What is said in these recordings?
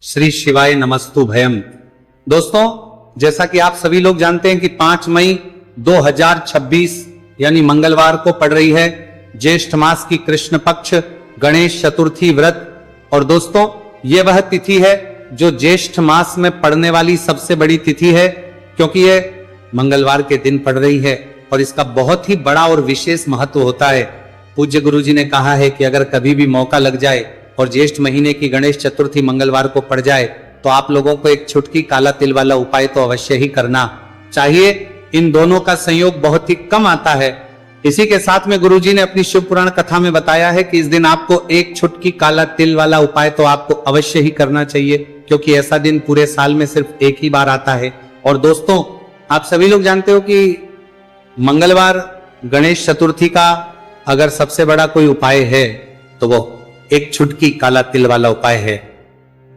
श्री शिवाय नमस्तु भयम। दोस्तों, जैसा कि आप सभी लोग जानते हैं कि 5 मई 2026 यानी मंगलवार को पड़ रही है ज्येष्ठ मास की कृष्ण पक्ष गणेश चतुर्थी व्रत। और दोस्तों, ये वह तिथि है जो ज्येष्ठ मास में पड़ने वाली सबसे बड़ी तिथि है, क्योंकि ये मंगलवार के दिन पड़ रही है और इसका बहुत ही बड़ा और विशेष महत्व होता है। पूज्य गुरु जी ने कहा है कि अगर कभी भी मौका लग जाए और ज्येष्ठ महीने की गणेश चतुर्थी मंगलवार को पड़ जाए तो आप लोगों को एक छुटकी काला तिल वाला उपाय तो अवश्य ही करना चाहिए। इन दोनों का संयोग बहुत ही कम आता है। इसी के साथ में गुरुजी ने अपनी शिव पुराण कथा में बताया है कि इस दिन आपको एक छुटकी काला तिल वाला उपाय तो आपको अवश्य ही करना चाहिए, क्योंकि ऐसा दिन पूरे साल में सिर्फ एक ही बार आता है। और दोस्तों, आप सभी लोग जानते हो कि मंगलवार गणेश चतुर्थी का अगर सबसे बड़ा कोई उपाय है तो वो एक छुटकी काला तिल वाला उपाय है।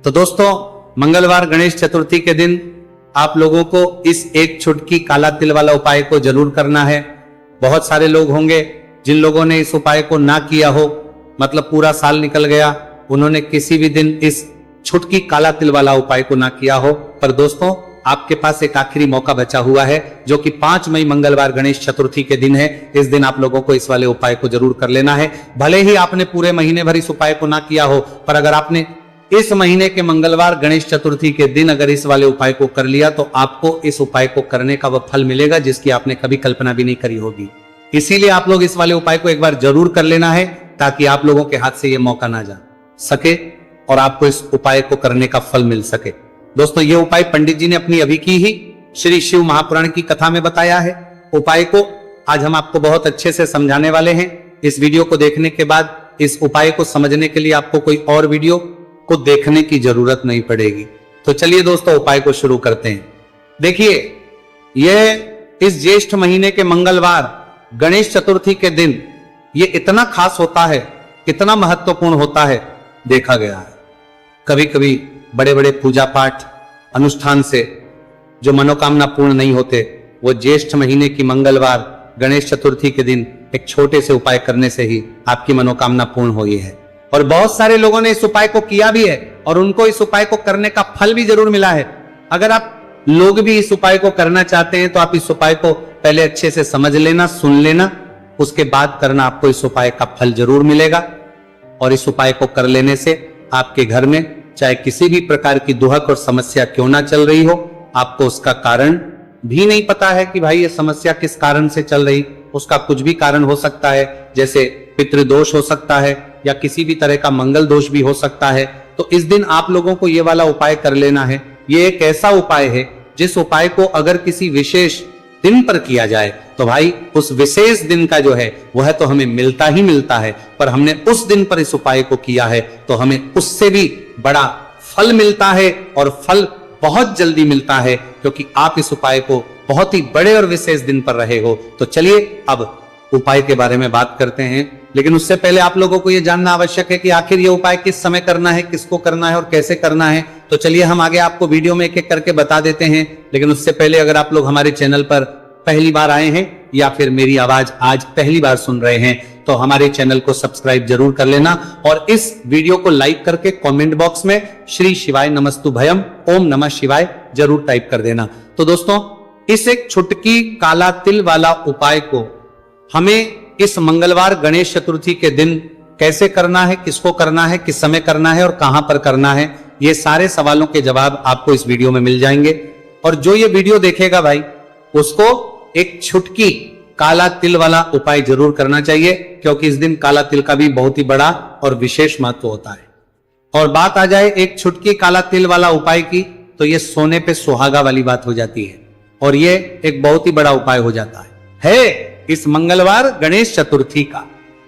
तो दोस्तों, मंगलवार गणेश चतुर्थी के दिन आप लोगों को इस एक छुटकी काला तिल वाला उपाय को जरूर करना है। बहुत सारे लोग होंगे जिन लोगों ने इस उपाय को ना किया हो, मतलब पूरा साल निकल गया, उन्होंने किसी भी दिन इस छुटकी काला तिल वाला उपाय को ना किया हो। पर दोस्तों, आपके पास एक आखिरी मौका बचा हुआ है, जो कि 5 मई मंगलवार गणेश चतुर्थी के दिन है। इस दिन आप लोगों को इस वाले उपाय को जरूर कर लेना है। भले ही आपने पूरे महीने भर इस उपाय को ना किया हो, पर अगर आपने इस महीने के मंगलवार गणेश चतुर्थी के दिन अगर इस वाले उपाय को कर लिया तो आपको इस उपाय को करने का वह फल मिलेगा जिसकी आपने कभी कल्पना भी नहीं करी होगी। इसीलिए आप लोग इस वाले उपाय को एक बार जरूर कर लेना है, ताकि आप लोगों के हाथ से यह मौका ना जा सके और आपको इस उपाय को करने का फल मिल सके। दोस्तों, ये उपाय पंडित जी ने अपनी अभी की ही श्री शिव महापुराण की कथा में बताया है। उपाय को आज हम आपको बहुत अच्छे से समझाने वाले हैं। इस वीडियो को देखने के बाद इस उपाय को समझने के लिए आपको कोई और वीडियो को देखने की जरूरत नहीं पड़ेगी। तो चलिए दोस्तों, उपाय को शुरू करते हैं। देखिए, यह इस ज्येष्ठ महीने के मंगलवार गणेश चतुर्थी के दिन ये इतना खास होता है, इतना महत्वपूर्ण होता है, देखा गया है। कभी कभी बड़े बड़े पूजा पाठ अनुष्ठान से जो मनोकामना पूर्ण नहीं होते, वो ज्येष्ठ महीने की मंगलवार गणेश चतुर्थी के दिन एक छोटे से उपाय करने से ही आपकी मनोकामना पूर्ण हुई है। और बहुत सारे लोगों ने इस उपाय को किया भी है और उनको इस उपाय को करने का फल भी जरूर मिला है। अगर आप लोग भी इस उपाय को करना चाहते हैं तो आप इस उपाय को पहले अच्छे से समझ लेना, सुन लेना, उसके बाद करना, आपको इस उपाय का फल जरूर मिलेगा। और इस उपाय को कर लेने से आपके घर में चाहे किसी भी प्रकार की दुहक और समस्या क्यों ना चल रही हो, आपको उसका कारण भी नहीं पता है कि भाई ये समस्या किस कारण से चल रही, उसका कुछ भी कारण हो सकता है, जैसे पितृदोष हो सकता है या किसी भी तरह का मंगल दोष भी हो सकता है। तो इस दिन आप लोगों को ये वाला उपाय कर लेना है। ये एक ऐसा उपाय है जिस उपाय को अगर किसी विशेष दिन पर किया जाए तो भाई उस विशेष दिन का जो है वह तो हमें मिलता ही मिलता है, पर हमने उस दिन पर इस उपाय को किया है तो हमें उससे भी बड़ा फल मिलता है, और फल बहुत जल्दी मिलता है, क्योंकि आप इस उपाय को बहुत ही बड़े और विशेष दिन पर रहे हो। तो चलिए अब उपाय के बारे में बात करते हैं, लेकिन उससे पहले आप लोगों को यह जानना आवश्यक है कि आखिर ये उपाय किस समय करना है, किसको करना है और कैसे करना है। तो चलिए हम आगे आपको वीडियो में एक एक करके बता देते हैं। लेकिन उससे पहले अगर आप लोग हमारे चैनल पर पहली बार आए हैं या फिर मेरी आवाज आज पहली बार सुन रहे हैं तो हमारे चैनल को सब्सक्राइब जरूर कर लेना और इस वीडियो को लाइक करके कमेंट बॉक्स में श्री शिवाय नमस्तु भयम ओम नमः शिवाय जरूर टाइप कर देना। तो दोस्तों, इस एक छुटकी काला तिल वाला उपाय को हमें इस मंगलवार गणेश चतुर्थी के दिन कैसे करना है, किसको करना है, किस समय करना है और कहां पर करना है, ये सारे सवालों के जवाब आपको इस वीडियो में मिल जाएंगे। और जो ये वीडियो देखेगा भाई, उसको एक छुटकी काला तिल वाला उपाय जरूर करना चाहिए, क्योंकि इस दिन काला तिल का भी बहुत ही बड़ा और विशेष महत्व होता है। और बात आ जाए एक छुटकी काला तिल वाला उपाय की, तो ये सोने पे सुहागा वाली बात हो जाती है और ये एक बहुत ही बड़ा उपाय हो जाता है इस मंगलवार गणेश चतुर्थी का।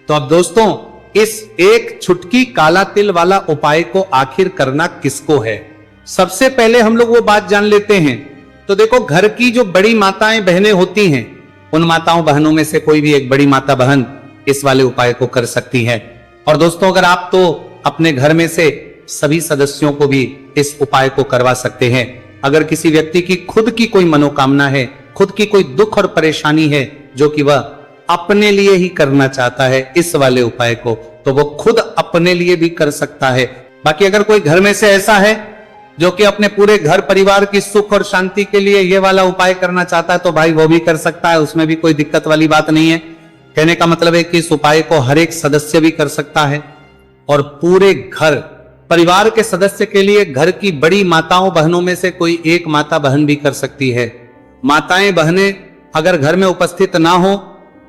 तो अब दोस्तों, इस एक छुटकी काला तिल वाला उपाय को आखिर करना किसको है, सबसे पहले हम लोग वो बात जान लेते हैं। तो देखो, घर की जो बड़ी माताएं बहनें होती हैं, उन माताओं बहनों में से कोई भी एक बड़ी माता बहन इस वाले उपाय को कर सकती है। और दोस्तों, अगर आप तो अपने घर में से सभी सदस्यों को भी इस उपाय को करवा सकते हैं। अगर किसी व्यक्ति की खुद की कोई मनोकामना है, खुद की कोई दुख और परेशानी है जो कि वह अपने लिए ही करना चाहता है इस वाले उपाय को, तो वो खुद अपने लिए भी कर सकता है। बाकी अगर कोई घर में से ऐसा है जो कि अपने पूरे घर परिवार की सुख और शांति के लिए ये वाला उपाय करना चाहता है तो भाई वो भी कर सकता है, उसमें भी कोई दिक्कत वाली बात नहीं है। कहने का मतलब है कि इस उपाय को हर एक सदस्य भी कर सकता है और पूरे घर परिवार के सदस्य के लिए घर की बड़ी माताओं बहनों में से कोई एक माता बहन भी कर सकती है। माताएं बहनें अगर घर में उपस्थित ना हो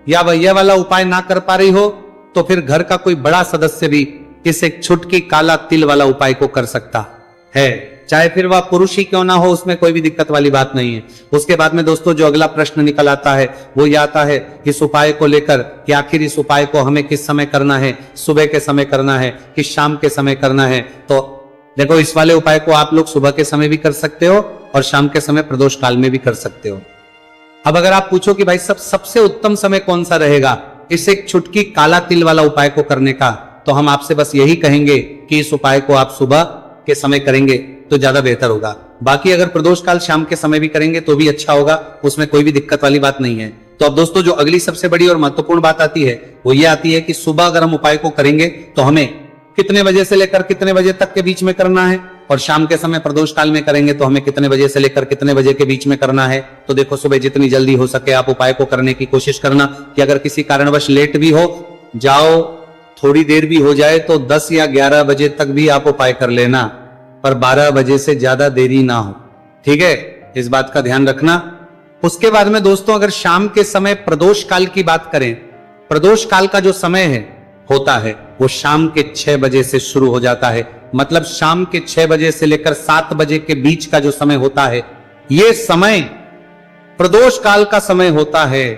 या वह यह वाला उपाय ना कर पा रही हो तो फिर घर का कोई बड़ा सदस्य भी इस एक छुटकी काला तिल वाला उपाय को कर सकता है, चाहे फिर वह पुरुष ही क्यों ना हो, उसमें कोई भी दिक्कत वाली बात नहीं है। उसके बाद में दोस्तों जो अगला प्रश्न निकल आता है वो ये आता है इस उपाय को लेकर कि आखिर इस उपाय को हमें किस समय करना है, सुबह के समय करना है कि शाम के समय करना है। तो देखो इस वाले उपाय को आप लोग सुबह के समय भी कर सकते हो और शाम के समय प्रदोष काल में भी कर सकते हो। अब अगर आप पूछो कि भाई सबसे उत्तम समय कौन सा रहेगा इस एक छुटकी काला तिल वाला उपाय को करने का, तो हम आपसे बस यही कहेंगे कि इस उपाय को आप सुबह के समय करेंगे तो ज्यादा बेहतर होगा। बाकी अगर प्रदोष काल शाम के समय भी करेंगे तो भी अच्छा होगा, उसमें कोई भी दिक्कत वाली बात नहीं है। तो अब दोस्तों जो अगली सबसे बड़ी और महत्वपूर्ण बात आती है वो ये आती है कि सुबह अगर हम उपाय को करेंगे तो हमें कितने बजे से लेकर कितने बजे तक के बीच में करना है, और शाम के समय प्रदोष काल में करेंगे तो हमें कितने बजे से लेकर कितने बजे के बीच में करना है। तो देखो सुबह जितनी जल्दी हो सके आप उपाय को करने की कोशिश करना, कि अगर किसी कारणवश लेट भी हो जाओ, थोड़ी देर भी हो जाए तो 10 या 11 बजे तक भी आप उपाय कर लेना, पर 12 बजे से ज्यादा देरी ना हो, ठीक है, इस बात का ध्यान रखना। उसके बाद में दोस्तों अगर शाम के समय प्रदोष काल की बात करें, प्रदोष काल का जो समय है होता है वो शाम के 6 बजे से शुरू हो जाता है। मतलब शाम के 6 बजे से लेकर 7 बजे के बीच का जो समय होता है ये समय प्रदोष काल का समय होता है।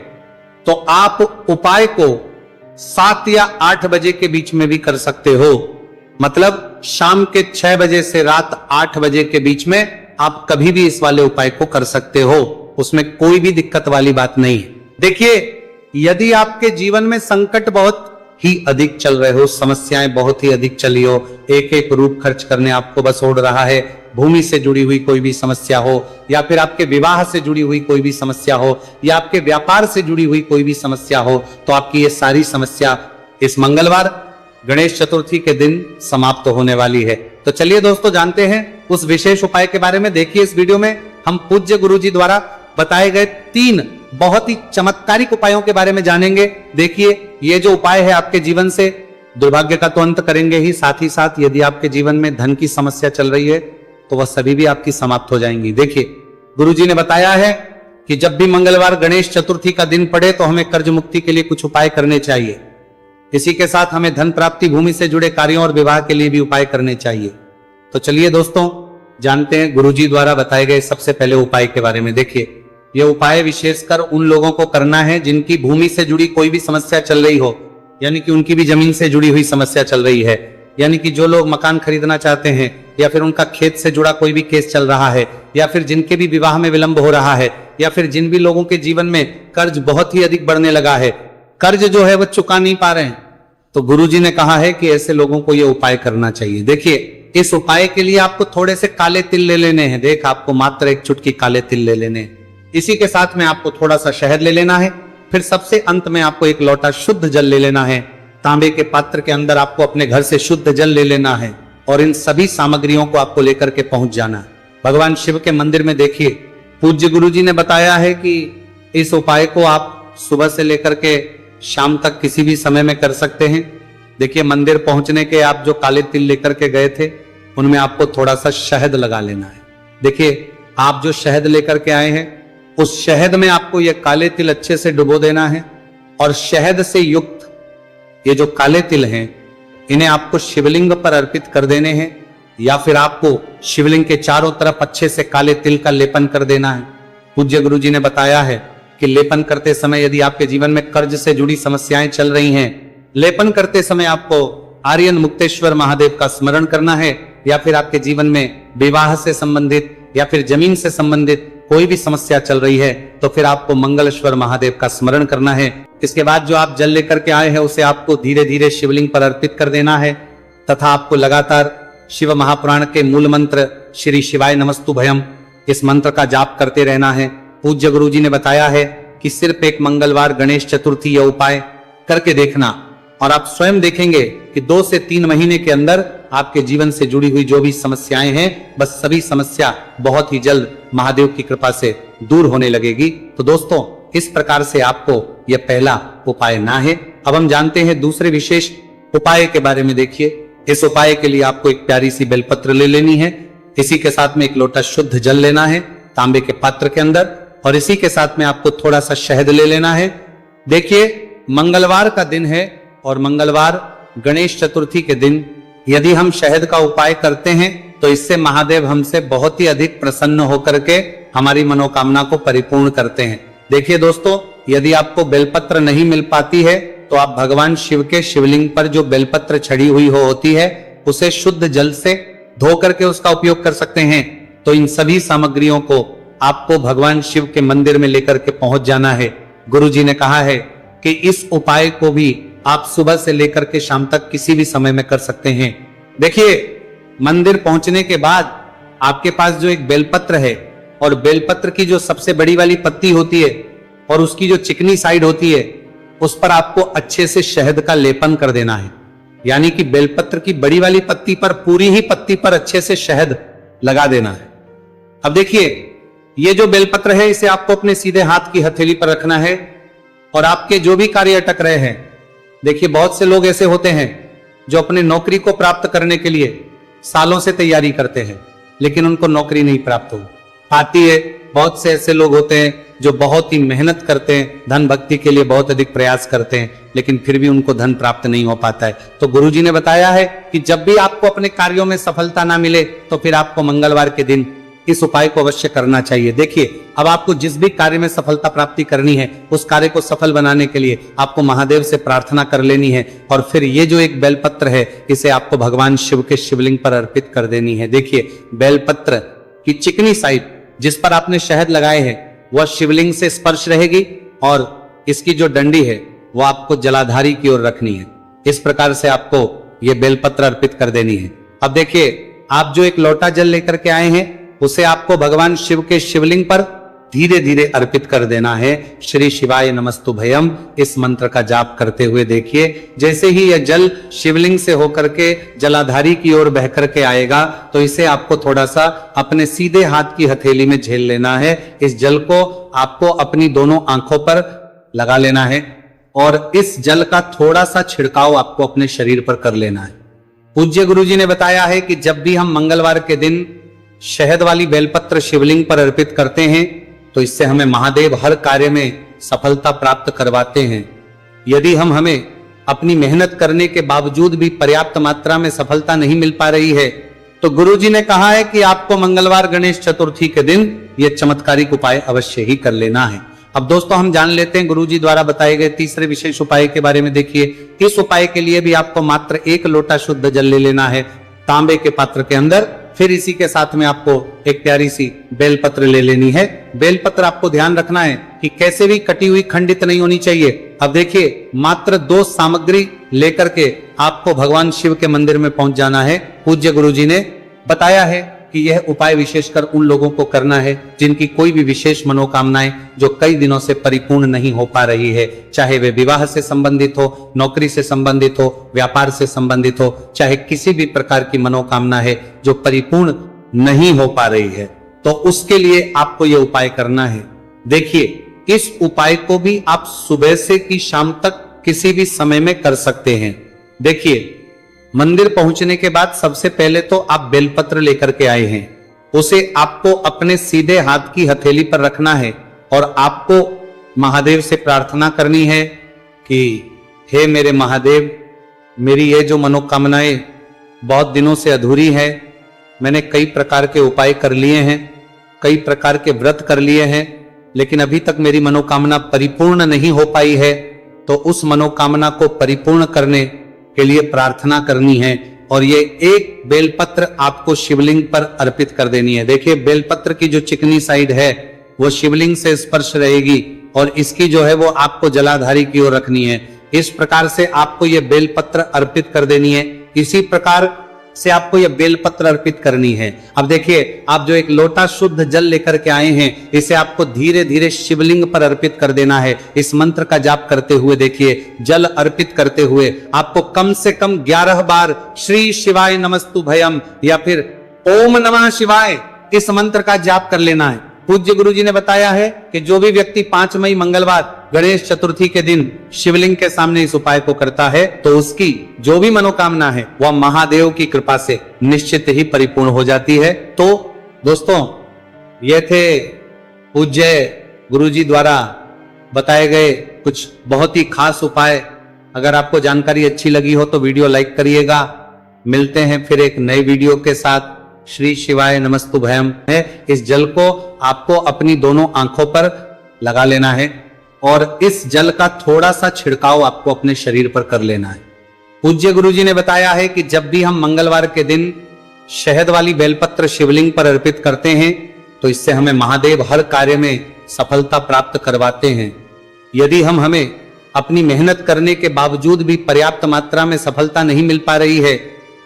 तो आप उपाय को 7 या 8 बजे के बीच में भी कर सकते हो। मतलब शाम के 6 बजे से रात 8 बजे के बीच में आप कभी भी इस वाले उपाय को कर सकते हो, उसमें कोई भी दिक्कत वाली बात नहीं है। देखिए यदि आपके जीवन में संकट बहुत ही अधिक चल रहे हो, समस्याएं बहुत ही अधिक चली हो, एक एक रूप खर्च करने आपको बस ओढ़ रहा है, भूमि से जुड़ी हुई कोई भी समस्या हो या फिर आपके विवाह से जुड़ी हुई कोई भी समस्या हो या आपके व्यापार से जुड़ी हुई कोई भी समस्या हो, तो आपकी ये सारी समस्या इस मंगलवार गणेश चतुर्थी के दिन समाप्त होने वाली है। तो चलिए दोस्तों जानते हैं उस विशेष उपाय के बारे में। देखिए इस वीडियो में हम पूज्य गुरुजी द्वारा बताए गए 3 बहुत ही चमत्कारिक उपायों के बारे में जानेंगे। देखिए ये जो उपाय है आपके जीवन से दुर्भाग्य का तो अंत करेंगे ही, साथ ही साथ यदि आपके जीवन में धन की समस्या चल रही है तो वह सभी भी आपकी समाप्त हो जाएंगी। देखिए गुरुजी ने बताया है कि जब भी मंगलवार गणेश चतुर्थी का दिन पड़े तो हमें कर्ज मुक्ति के लिए कुछ उपाय करने चाहिए। इसी के साथ हमें धन प्राप्ति, भूमि से जुड़े कार्यों और विवाह के लिए भी उपाय करने चाहिए। तो चलिए दोस्तों जानते हैं गुरुजी द्वारा बताए गए सबसे पहले उपाय के बारे में। देखिए यह उपाय विशेषकर उन लोगों को करना है जिनकी भूमि से जुड़ी कोई भी समस्या चल रही हो, यानी कि उनकी भी जमीन से जुड़ी हुई समस्या चल रही है, यानी कि जो लोग मकान खरीदना चाहते हैं या फिर उनका खेत से जुड़ा कोई भी केस चल रहा है या फिर जिनके भी विवाह में विलंब हो रहा है या फिर जिन भी लोगों के जीवन में कर्ज बहुत ही अधिक बढ़ने लगा है, कर्ज जो है वह चुका नहीं पा रहे हैं, तो गुरुजी ने कहा है कि ऐसे लोगों को यह उपाय करना चाहिए। देखिए इस उपाय के लिए आपको थोड़े से काले तिल ले लेने हैं। देख आपको मात्र एक चुटकी काले तिल ले लेने हैं। इसी के साथ में आपको थोड़ा सा शहद ले लेना है। फिर सबसे अंत में आपको एक लोटा शुद्ध जल ले लेना है। तांबे के पात्र के अंदर आपको अपने घर से शुद्ध जल ले लेना है और इन सभी सामग्रियों को आपको लेकर के पहुंच जाना है भगवान शिव के मंदिर में। देखिए पूज्य गुरुजी ने बताया है कि इस उपाय को आप सुबह से लेकर के शाम तक किसी भी समय में कर सकते हैं। देखिए मंदिर पहुंचने के आप जो काले तिल लेकर के गए थे उनमें आपको थोड़ा सा शहद लगा लेना है। देखिए आप जो शहद लेकर के आए हैं उस शहद में आपको ये काले तिल अच्छे से डुबो देना है और शहद से युक्त ये जो काले तिल हैं इन्हें आपको शिवलिंग पर अर्पित कर देने हैं या फिर आपको शिवलिंग के चारों तरफ अच्छे से काले तिल का लेपन कर देना है। पूज्य गुरुजी ने बताया है कि लेपन करते समय यदि आपके जीवन में कर्ज से जुड़ी समस्याएं चल रही हैं, लेपन करते समय आपको आर्यन मुक्तेश्वर महादेव का स्मरण करना है या फिर आपके जीवन में विवाह से संबंधित या फिर जमीन से संबंधित कोई भी समस्या चल रही है तो फिर आपको मंगलेश्वर महादेव का स्मरण करना है। इसके बाद जो आप जल लेकर के आए हैं उसे आपको धीरे धीरे शिवलिंग पर अर्पित कर देना है तथा आपको लगातार शिव महापुराण के मूल मंत्र श्री शिवाय नमस्तुभयम इस मंत्र का जाप करते रहना है। पूज्य गुरुजी ने बताया है कि सिर्फ एक मंगलवार गणेश चतुर्थी यह उपाय करके देखना, और आप स्वयं देखेंगे कि 2 से 3 महीने के अंदर आपके जीवन से जुड़ी हुई जो भी समस्याएं हैं, बस सभी समस्या बहुत ही जल्द महादेव की कृपा से दूर होने लगेगी। तो दोस्तों, इस प्रकार से आपको यह पहला उपाय ना है। अब हम जानते हैं दूसरे विशेष उपाय के बारे में। देखिए, इस उपाय के लिए आपको एक प्यारी सी बेलपत्र ले लेनी है। इसी के साथ में एक लोटा शुद्ध जल लेना है तांबे के पात्र के अंदर, और इसी के साथ में आपको थोड़ा सा शहद ले लेना है। देखिए, मंगलवार का दिन है और मंगलवार गणेश चतुर्थी के दिन यदि हम शहद का उपाय करते हैं तो इससे महादेव हमसे बहुत ही अधिक प्रसन्न होकर के हमारी मनोकामना को परिपूर्ण करते हैं। देखिए दोस्तों, यदि आपको बेलपत्र नहीं मिल पाती है तो आप भगवान शिव के शिवलिंग पर जो बेलपत्र छड़ी हुई होती है उसे शुद्ध जल से धो करके उसका उपयोग कर सकते हैं। तो इन सभी सामग्रियों को आपको भगवान शिव के मंदिर में लेकर के पहुंच जाना है। गुरुजी ने कहा है कि इस उपाय को भी आप सुबह से लेकर के शाम तक किसी भी समय में कर सकते हैं। देखिए, मंदिर पहुंचने के बाद आपके पास जो एक बेलपत्र है और बेलपत्र की जो सबसे बड़ी वाली पत्ती होती है और उसकी जो चिकनी साइड होती है उस पर आपको अच्छे से शहद का लेपन कर देना है। यानी कि बेलपत्र की बड़ी वाली पत्ती पर, पूरी ही पत्ती पर अच्छे से शहद लगा देना है। अब देखिए, ये जो बेलपत्र है इसे आपको अपने सीधे हाथ की हथेली पर रखना है और आपके जो भी कार्य अटक रहे हैं, देखिए बहुत से लोग ऐसे होते हैं जो अपने नौकरी को प्राप्त करने के लिए सालों से तैयारी करते हैं लेकिन उनको नौकरी नहीं प्राप्त हो पाती है। बहुत से ऐसे लोग होते हैं जो बहुत ही मेहनत करते हैं, धन भक्ति के लिए बहुत अधिक प्रयास करते हैं, लेकिन फिर भी उनको धन प्राप्त नहीं हो पाता है। तो गुरुजी ने बताया है कि जब भी आपको अपने कार्यों में सफलता ना मिले तो फिर आपको मंगलवार के दिन इस उपाय को अवश्य करना चाहिए। देखिए, अब आपको जिस भी कार्य में सफलता प्राप्ति करनी है उस कार्य को सफल बनाने के लिए आपको महादेव से प्रार्थना कर लेनी है और फिर ये जो एक बेलपत्र है इसे आपको भगवान शिव के शिवलिंग पर अर्पित कर देनी है। देखिए, बेलपत्र की चिकनी साइड जिस पर आपने शहद लगाए हैं वह शिवलिंग से स्पर्श रहेगी और इसकी जो डंडी है वो आपको जलाधारी की ओर रखनी है। इस प्रकार से आपको यह बेलपत्र अर्पित कर देनी है। अब देखिए, आप जो एक लोटा जल लेकर के आए हैं उसे आपको भगवान शिव के शिवलिंग पर धीरे धीरे अर्पित कर देना है। श्री शिवाय नमस्तुभयम इस मंत्र का जाप करते हुए देखिए, जैसे ही यह जल शिवलिंग से होकर के जलाधारी की ओर बह करके आएगा तो इसे आपको थोड़ा सा अपने सीधे हाथ की हथेली में झेल लेना है। इस जल को आपको अपनी दोनों आंखों पर लगा लेना है और इस जल का थोड़ा सा छिड़काव आपको अपने शरीर पर कर लेना है। पूज्य गुरुजी ने बताया है कि जब भी हम मंगलवार के दिन शहद वाली बेलपत्र शिवलिंग पर अर्पित करते हैं तो इससे हमें महादेव हर कार्य में सफलता प्राप्त करवाते हैं। यदि हमें अपनी मेहनत करने के बावजूद भी पर्याप्त मात्रा में सफलता नहीं मिल पा रही है तो गुरुजी ने कहा है कि आपको मंगलवार गणेश चतुर्थी के दिन यह चमत्कारिक उपाय अवश्य ही कर लेना है। अब दोस्तों, हम जान लेते हैं गुरुजी द्वारा बताए गए तीसरे विशेष उपाय के बारे में। देखिए, इस उपाय के लिए भी आपको मात्र 1 लोटा शुद्ध जल ले लेना है तांबे के पात्र के अंदर। फिर इसी के साथ में आपको एक प्यारी सी बेलपत्र ले लेनी है। बेलपत्र आपको ध्यान रखना है कि कैसे भी कटी हुई खंडित नहीं होनी चाहिए। अब देखिए, मात्र 2 सामग्री लेकर के आपको भगवान शिव के मंदिर में पहुंच जाना है। पूज्य गुरुजी ने बताया है कि यह उपाय विशेषकर उन लोगों को करना है जिनकी कोई भी विशेष मनोकामनाएं जो कई दिनों से परिपूर्ण नहीं हो पा रही है, चाहे वे विवाह से संबंधित हो, नौकरी से संबंधित हो, व्यापार से संबंधित हो, चाहे किसी भी प्रकार की मनोकामना है जो परिपूर्ण नहीं हो पा रही है, तो उसके लिए आपको यह उपाय करना है। देखिए, इस उपाय को भी आप सुबह से की शाम तक किसी भी समय में कर सकते हैं। देखिए, मंदिर पहुंचने के बाद सबसे पहले तो आप बेलपत्र लेकर के आए हैं, उसे आपको अपने सीधे हाथ की हथेली पर रखना है और आपको महादेव से प्रार्थना करनी है कि हे मेरे महादेव, मेरी ये जो मनोकामनाएं बहुत दिनों से अधूरी है, मैंने कई प्रकार के उपाय कर लिए हैं, कई प्रकार के व्रत कर लिए हैं, लेकिन अभी तक मेरी मनोकामना परिपूर्ण नहीं हो पाई है। तो उस मनोकामना को परिपूर्ण करने के लिए प्रार्थना करनी है और ये एक बेलपत्र आपको शिवलिंग पर अर्पित कर देनी है। देखिए, बेलपत्र की जो चिकनी साइड है वो शिवलिंग से स्पर्श रहेगी और इसकी जो है वो आपको जलाधारी की ओर रखनी है। इस प्रकार से आपको ये बेलपत्र अर्पित कर देनी है। इसी प्रकार से आपको यह बेलपत्र अर्पित करनी है। अब देखिए, आप जो एक लोटा शुद्ध जल लेकर के आए हैं, इसे आपको धीरे धीरे शिवलिंग पर अर्पित कर देना है। इस मंत्र का जाप करते हुए देखिए, जल अर्पित करते हुए आपको कम से कम 11 बार श्री शिवाय नमस्तु भयम या फिर ओम नमः शिवाय इस मंत्र का जाप कर लेना है। पूज्य गुरु जी ने बताया है कि जो भी व्यक्ति 5 मई मंगलवार गणेश चतुर्थी के दिन शिवलिंग के सामने इस उपाय को करता है तो उसकी जो भी मनोकामना है वह महादेव की कृपा से निश्चित ही परिपूर्ण हो जाती है। तो दोस्तों, ये थे पूज्य गुरु जी द्वारा बताए गए कुछ बहुत ही खास उपाय। अगर आपको जानकारी अच्छी लगी हो तो वीडियो लाइक करिएगा। मिलते हैं फिर एक नए वीडियो के साथ। श्री शिवाय नमस्तु भयम है। इस जल को आपको अपनी दोनों आंखों पर लगा लेना है और इस जल का थोड़ा सा छिड़काव आपको अपने शरीर पर कर लेना है। पूज्य गुरु जी ने बताया है कि जब भी हम मंगलवार के दिन शहद वाली बेलपत्र शिवलिंग पर अर्पित करते हैं तो इससे हमें महादेव हर कार्य में सफलता प्राप्त करवाते हैं। यदि हमें अपनी मेहनत करने के बावजूद भी पर्याप्त मात्रा में सफलता नहीं मिल पा रही है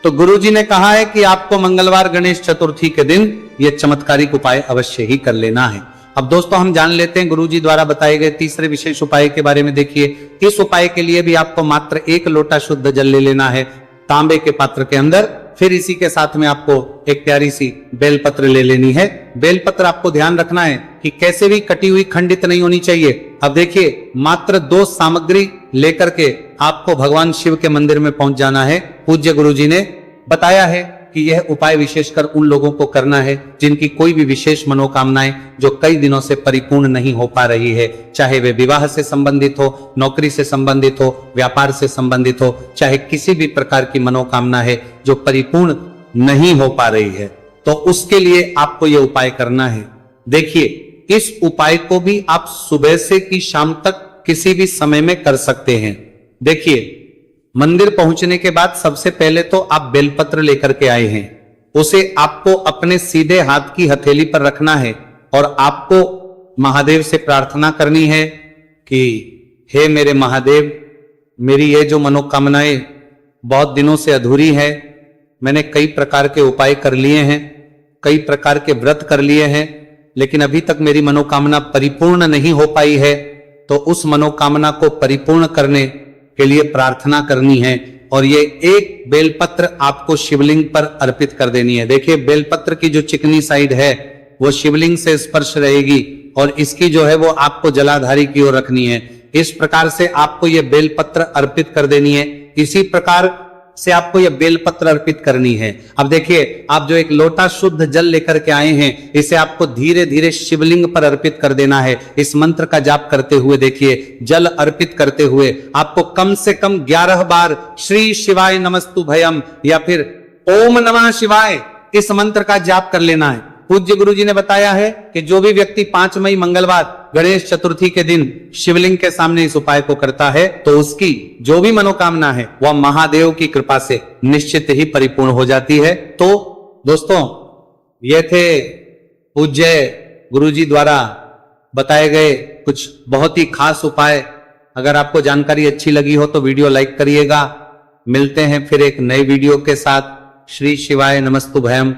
तो गुरुजी ने कहा है कि आपको मंगलवार गणेश चतुर्थी के दिन यह चमत्कारिक उपाय अवश्य ही कर लेना है। अब दोस्तों, हम जान लेते हैं गुरुजी द्वारा बताए गए तीसरे विशेष उपाय के बारे में। देखिए, इस उपाय के लिए भी आपको मात्र 1 लोटा शुद्ध जल ले लेना है तांबे के पात्र के अंदर। फिर इसी के साथ में आपको एक प्यारी सी बेलपत्र ले लेनी है। बेलपत्र आपको ध्यान रखना है कि कैसे भी कटी हुई खंडित नहीं होनी चाहिए। अब देखिए, मात्र 2 सामग्री लेकर के आपको भगवान शिव के मंदिर में पहुंच जाना है। पूज्य गुरु जी ने बताया है कि यह उपाय विशेषकर उन लोगों को करना है जिनकी कोई भी विशेष मनोकामनाएं जो कई दिनों से परिपूर्ण नहीं हो पा रही है, चाहे वे विवाह से संबंधित हो, नौकरी से संबंधित हो, व्यापार से संबंधित हो, चाहे किसी भी प्रकार की मनोकामना है जो परिपूर्ण नहीं हो पा रही है, तो उसके लिए आपको यह उपाय करना है। देखिए, इस उपाय को भी आप सुबह से की शाम तक किसी भी समय में कर सकते हैं। देखिए, मंदिर पहुंचने के बाद सबसे पहले तो आप बेलपत्र लेकर के आए हैं, उसे आपको अपने सीधे हाथ की हथेली पर रखना है और आपको महादेव से प्रार्थना करनी है कि हे मेरे महादेव, मेरी ये जो मनोकामनाएं बहुत दिनों से अधूरी है, मैंने कई प्रकार के उपाय कर लिए हैं, कई प्रकार के व्रत कर लिए हैं, लेकिन अभी तक मेरी मनोकामना परिपूर्ण नहीं हो पाई है, तो उस मनोकामना को परिपूर्ण करने के लिए प्रार्थना करनी है और ये 1 बेलपत्र आपको शिवलिंग पर अर्पित कर देनी है। देखिए, बेलपत्र की जो चिकनी साइड है वो शिवलिंग से स्पर्श रहेगी और इसकी जो है वो आपको जलाधारी की ओर रखनी है। इस प्रकार से आपको ये बेलपत्र अर्पित कर देनी है। इसी प्रकार से आपको यह बेलपत्र अर्पित करनी है। अब देखिए, आप जो एक लोटा शुद्ध जल लेकर के आए हैं, इसे आपको धीरे धीरे शिवलिंग पर अर्पित कर देना है। इस मंत्र का जाप करते हुए देखिए, जल अर्पित करते हुए आपको कम से कम 11 बार श्री शिवाय नमस्तु भयम या फिर ओम नमः शिवाय इस मंत्र का जाप कर लेना है। पूज्य गुरु जी ने बताया है कि जो भी व्यक्ति 5 मई मंगलवार गणेश चतुर्थी के दिन शिवलिंग के सामने इस उपाय को करता है तो उसकी जो भी मनोकामना है वह महादेव की कृपा से निश्चित ही परिपूर्ण हो जाती है। तो दोस्तों, ये थे पूज्य गुरु जी द्वारा बताए गए कुछ बहुत ही खास उपाय। अगर आपको जानकारी अच्छी लगी हो तो वीडियो लाइक करिएगा। मिलते हैं फिर एक नए वीडियो के साथ। श्री शिवाय नमस्तु भयम।